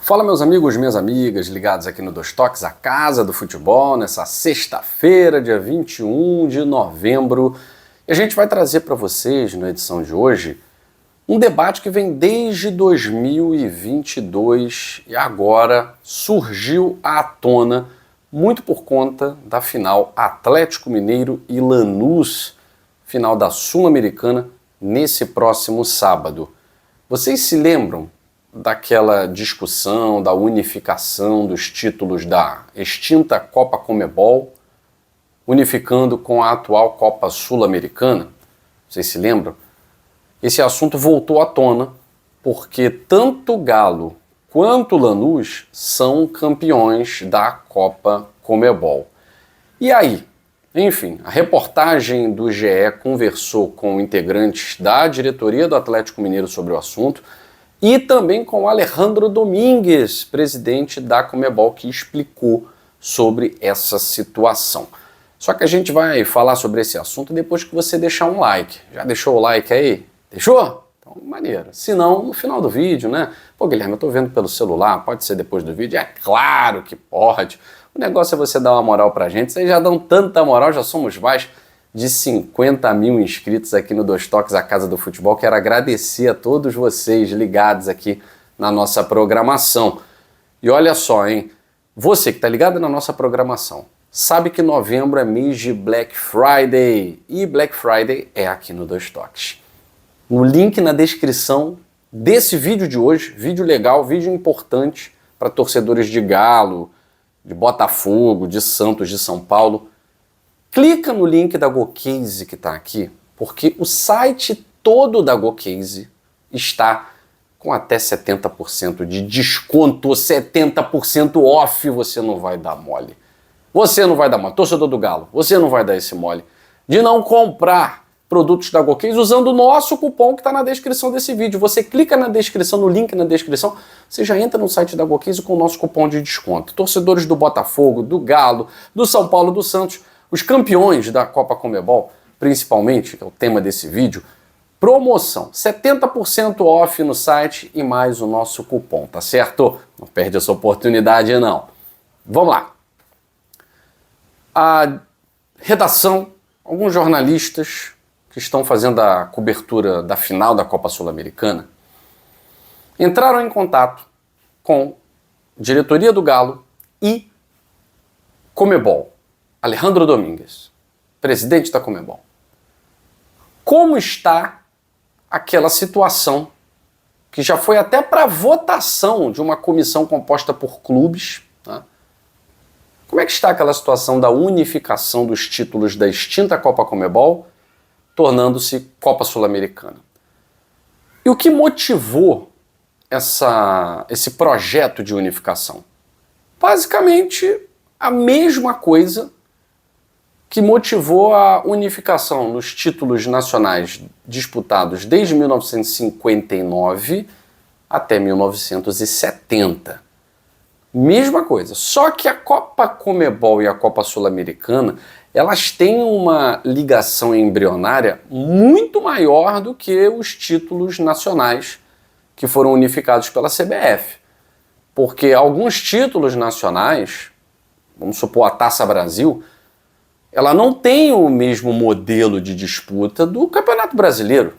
Fala meus amigos, minhas amigas, ligados aqui no Dois Toques, a casa do futebol, nessa sexta-feira, dia 21 de novembro. E a gente vai trazer para vocês, na edição de hoje, um debate que vem desde 2022 e agora surgiu à tona muito por conta da final Atlético Mineiro e Lanús, final da Sul-Americana, nesse próximo sábado. Vocês se lembram daquela discussão da unificação dos títulos da extinta Copa Conmebol, unificando com a atual Copa Sul-Americana? Vocês se lembram? Esse assunto voltou à tona porque tanto Galo quanto Lanús são campeões da Copa Conmebol. E aí? Enfim, a reportagem do GE conversou com integrantes da diretoria do Atlético Mineiro sobre o assunto e também com Alejandro Domingues, presidente da Conmebol, que explicou sobre essa situação. Só que a gente vai falar sobre esse assunto depois que você deixar um like. Já deixou o like aí? Deixou? Então, maneiro. Se não, no final do vídeo, né? Pô, Guilherme, eu tô vendo pelo celular, pode ser depois do vídeo? É claro que pode. O negócio é você dar uma moral pra gente. Vocês já dão tanta moral, já somos mais de 50 mil inscritos aqui no Dois Toques, a Casa do Futebol. Quero agradecer a todos vocês ligados aqui na nossa programação. E olha só, hein? Você que tá ligado na nossa programação, sabe que novembro é mês de Black Friday. E Black Friday é aqui no Dois Toques. O link na descrição desse vídeo de hoje, vídeo legal, vídeo importante para torcedores de Galo, de Botafogo, de Santos, de São Paulo. Clica no link da GoCase que está aqui, porque o site todo da GoCase está com até 70% de desconto, 70% off, você não vai dar mole. Você não vai dar mole, torcedor do Galo, você não vai dar esse mole de não comprar produtos da GoCase usando o nosso cupom que está na descrição desse vídeo. Você clica na descrição, no link na descrição, você já entra no site da GoCase com o nosso cupom de desconto. Torcedores do Botafogo, do Galo, do São Paulo, do Santos, os campeões da Copa Conmebol, principalmente, que é o tema desse vídeo, promoção, 70% off no site e mais o nosso cupom, tá certo? Não perde essa oportunidade não. Vamos lá. A redação, alguns jornalistas que estão fazendo a cobertura da final da Copa Sul-Americana entraram em contato com a diretoria do Galo e Conmebol. Alejandro Domingues, presidente da Conmebol. Como está aquela situação que já foi até para votação de uma comissão composta por clubes? Tá? Como é que está aquela situação da unificação dos títulos da extinta Copa Conmebol, tornando-se Copa Sul-Americana? E o que motivou esse projeto de unificação? Basicamente, a mesma coisa que motivou a unificação nos títulos nacionais disputados desde 1959 até 1970. Mesma coisa, só que a Copa Conmebol e a Copa Sul-Americana, elas têm uma ligação embrionária muito maior do que os títulos nacionais que foram unificados pela CBF. Porque alguns títulos nacionais, vamos supor a Taça Brasil, ela não tem o mesmo modelo de disputa do Campeonato Brasileiro.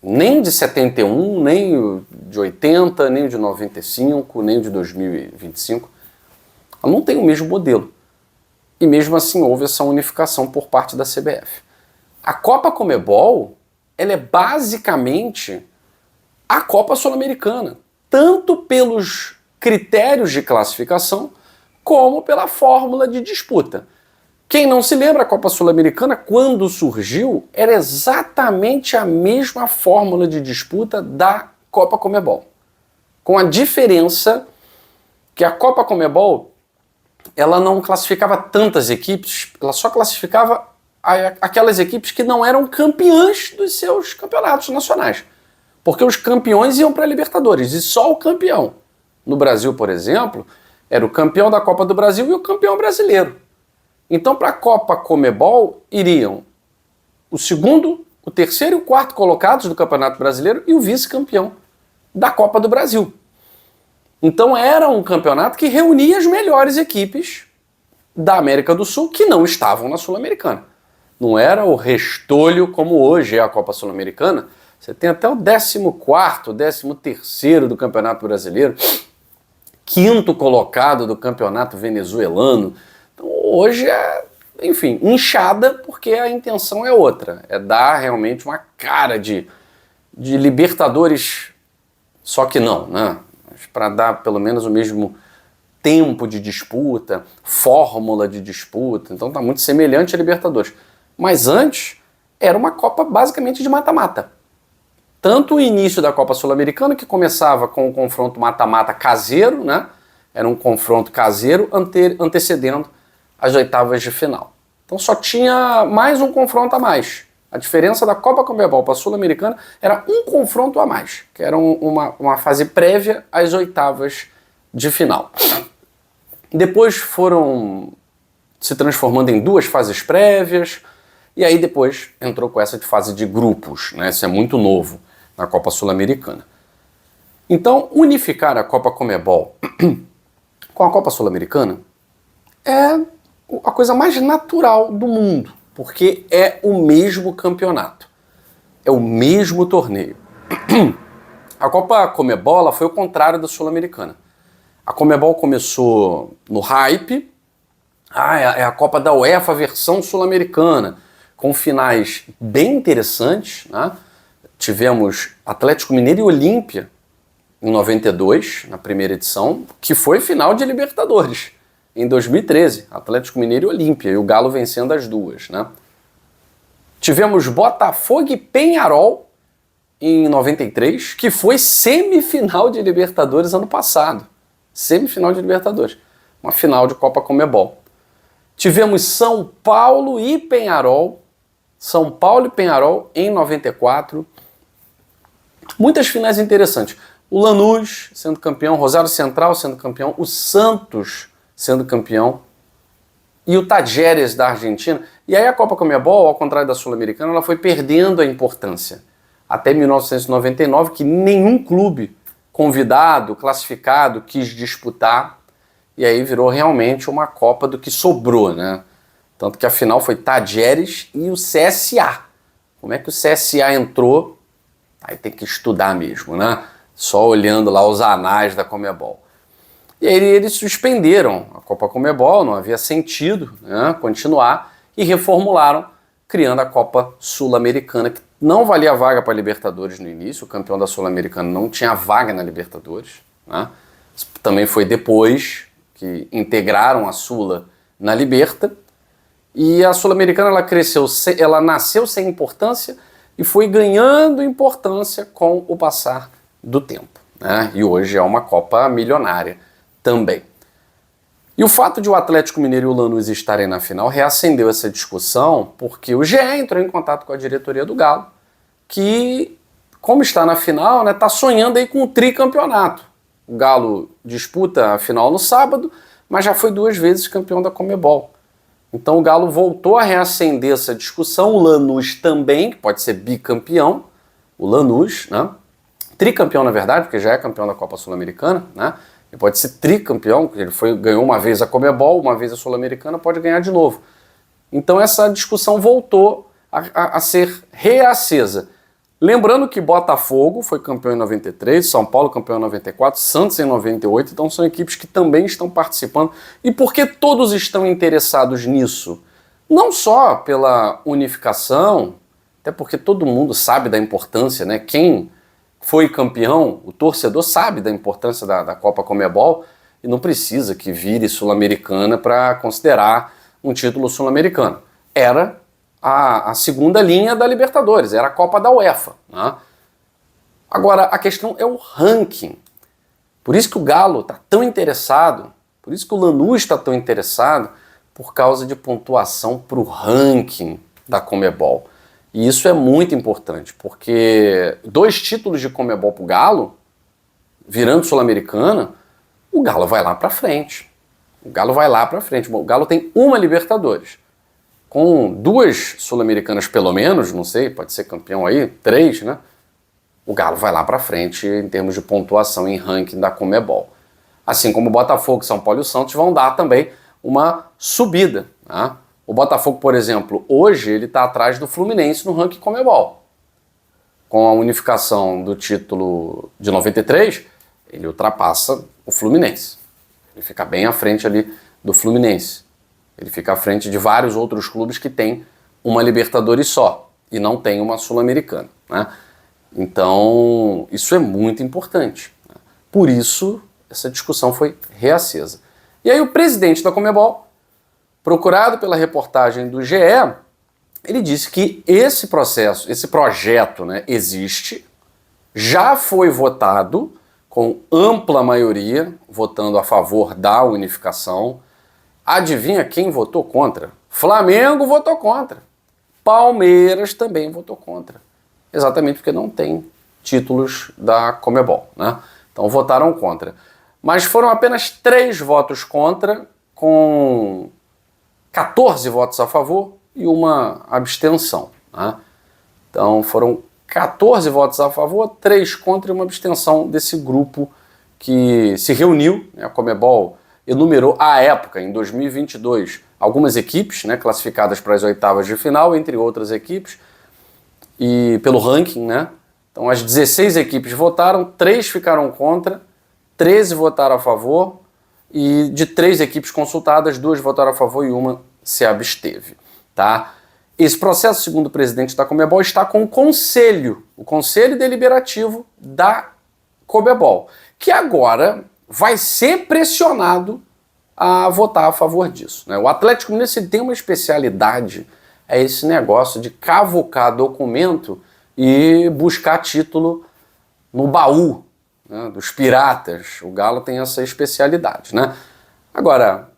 Nem de 71, nem de 80, nem de 95, nem de 2025. Ela não tem o mesmo modelo. E mesmo assim houve essa unificação por parte da CBF. A Copa Conmebol, ela é basicamente a Copa Sul-Americana, tanto pelos critérios de classificação como pela fórmula de disputa. Quem não se lembra, a Copa Sul-Americana, quando surgiu, era exatamente a mesma fórmula de disputa da Copa Conmebol. Com a diferença que a Copa Conmebol, ela não classificava tantas equipes, ela só classificava aquelas equipes que não eram campeãs dos seus campeonatos nacionais. Porque os campeões iam para a Libertadores, e só o campeão. No Brasil, por exemplo, era o campeão da Copa do Brasil e o campeão brasileiro. Então, para a Copa Conmebol, iriam o segundo, o terceiro e o quarto colocados do Campeonato Brasileiro e o vice-campeão da Copa do Brasil. Então era um campeonato que reunia as melhores equipes da América do Sul que não estavam na Sul-Americana. Não era o restolho como hoje é a Copa Sul-Americana. Você tem até o 14º, 13º do Campeonato Brasileiro, 5º colocado do Campeonato Venezuelano. Então hoje é, enfim, inchada porque a intenção é outra. É dar realmente uma cara de Libertadores, só que não, né? Para dar pelo menos o mesmo tempo de disputa, fórmula de disputa. Então tá muito semelhante a Libertadores. Mas antes era uma Copa basicamente de mata-mata. Tanto o início da Copa Sul-Americana, que começava com um confronto mata-mata caseiro, né? Era um confronto caseiro antecedendo as oitavas de final. Então só tinha mais um confronto a mais. A diferença da Copa Conmebol para a Sul-Americana era um confronto a mais, que era uma fase prévia às oitavas de final. Depois foram se transformando em 2 fases prévias, e aí depois entrou com essa de fase de grupos, né? Isso é muito novo na Copa Sul-Americana. Então, unificar a Copa Conmebol com a Copa Sul-Americana é a coisa mais natural do mundo, porque é o mesmo campeonato, é o mesmo torneio. A Copa Conmebol foi o contrário da Sul-Americana. A Conmebol começou no hype, é a Copa da UEFA versão sul-americana, com finais bem interessantes, né? Tivemos Atlético Mineiro e Olímpia em 92, na primeira edição, que foi final de Libertadores. Em 2013, Atlético Mineiro e Olímpia, e o Galo vencendo as duas, né? Tivemos Botafogo e Peñarol em 93, que foi semifinal de Libertadores ano passado. Semifinal de Libertadores. Uma final de Copa Conmebol. Tivemos São Paulo e Peñarol. São Paulo e Peñarol em 94. Muitas finais interessantes. O Lanús sendo campeão, Rosário Central sendo campeão, o Santos sendo campeão e o Tajeres da Argentina. E aí a Copa Conmebol, ao contrário da Sul-Americana, ela foi perdendo a importância. Até 1999, que nenhum clube convidado, classificado, quis disputar, e aí virou realmente uma Copa do que sobrou, né? Tanto que a final foi Tajeres e o CSA. Como é que o CSA entrou? Aí tem que estudar mesmo, né? Só olhando lá os anais da Conmebol. E aí eles suspenderam a Copa Conmebol, não havia sentido, né, continuar, e reformularam, criando a Copa Sul-Americana, que não valia vaga para a Libertadores no início, o campeão da Sul-Americana não tinha vaga na Libertadores, né? Isso também foi depois que integraram a Sula na Liberta, e a Sul-Americana ela nasceu sem importância e foi ganhando importância com o passar do tempo, né? E hoje é uma Copa milionária também. E o fato de o Atlético Mineiro e o Lanús estarem na final reacendeu essa discussão, porque o GE entrou em contato com a diretoria do Galo, que, como está na final, né, está sonhando aí com o tricampeonato. O Galo disputa a final no sábado, mas já foi 2 vezes campeão da Conmebol. Então o Galo voltou a reacender essa discussão, o Lanús também, que pode ser bicampeão, o Lanús, né? Tricampeão na verdade, porque já é campeão da Copa Sul-Americana, né? Ele pode ser tricampeão, porque ele ganhou uma vez a Conmebol, uma vez a Sul-Americana, pode ganhar de novo. Então essa discussão voltou a ser reacesa. Lembrando que Botafogo foi campeão em 93, São Paulo campeão em 94, Santos em 98, então são equipes que também estão participando. E por que todos estão interessados nisso? Não só pela unificação, até porque todo mundo sabe da importância, né? Quem foi campeão, o torcedor sabe da importância da Copa Conmebol e não precisa que vire Sul-Americana para considerar um título sul-americano. Era a segunda linha da Libertadores, era a Copa da UEFA, né? Agora, a questão é o ranking. Por isso que o Galo está tão interessado, por isso que o Lanús está tão interessado, por causa de pontuação para o ranking da Conmebol. E isso é muito importante, porque 2 títulos de Conmebol para o Galo, virando Sul-Americana, o Galo vai lá para frente. O Galo vai lá para frente. O Galo tem uma Libertadores. Com 2 Sul-Americanas pelo menos, não sei, pode ser campeão aí, 3, né? O Galo vai lá para frente em termos de pontuação em ranking da Conmebol. Assim como o Botafogo, São Paulo e o Santos vão dar também uma subida. Né? O Botafogo, por exemplo, hoje ele está atrás do Fluminense no ranking Conmebol. Com a unificação do título de 93, ele ultrapassa o Fluminense. Ele fica bem à frente ali do Fluminense. Ele fica à frente de vários outros clubes que têm uma Libertadores só e não tem uma Sul-Americana. Né? Então, isso é muito importante. Né? Por isso, essa discussão foi reacesa. E aí o presidente da Conmebol, procurado pela reportagem do GE, ele disse que esse processo, esse projeto, né, existe, já foi votado com ampla maioria, votando a favor da unificação. Adivinha quem votou contra? Flamengo votou contra. Palmeiras também votou contra. Exatamente porque não tem títulos da Conmebol, né? Então votaram contra. Mas foram apenas 3 votos contra, com 14 votos a favor e uma abstenção. Né? Então foram 14 votos a favor, 3 contra e uma abstenção desse grupo que se reuniu. Né? A Conmebol enumerou à época, em 2022, algumas equipes, né, classificadas para as oitavas de final, entre outras equipes, e pelo ranking, né? Então as 16 equipes votaram, 3 ficaram contra, 13 votaram a favor, e de 3 equipes consultadas, 2 votaram a favor e uma se absteve. Tá? Esse processo, segundo o presidente da Conmebol, está com o Conselho Deliberativo da Conmebol, que agora vai ser pressionado a votar a favor disso. Né? O Atlético Mineiro tem uma especialidade, é esse negócio de cavucar documento e buscar título no baú, né, dos piratas. O Galo tem essa especialidade. Né? Agora,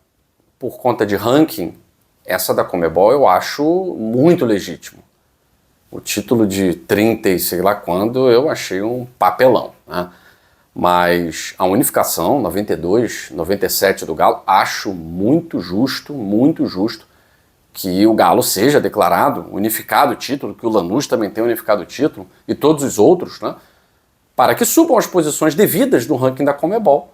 por conta de ranking, essa da Conmebol eu acho muito legítimo. O título de 30 e sei lá quando eu achei um papelão. Né? Mas a unificação, 92, 97 do Galo, acho muito justo que o Galo seja declarado unificado o título, que o Lanús também tenha unificado o título, e todos os outros, né? Para que subam as posições devidas no ranking da Conmebol.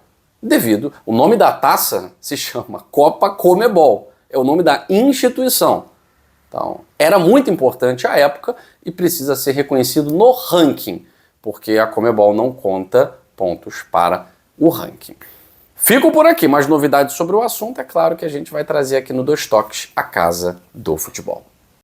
O nome da taça se chama Copa Conmebol, é o nome da instituição. Então, era muito importante à época e precisa ser reconhecido no ranking, porque a Conmebol não conta pontos para o ranking. Fico por aqui, mais novidades sobre o assunto, é claro que a gente vai trazer aqui no Dois Toques, a Casa do Futebol.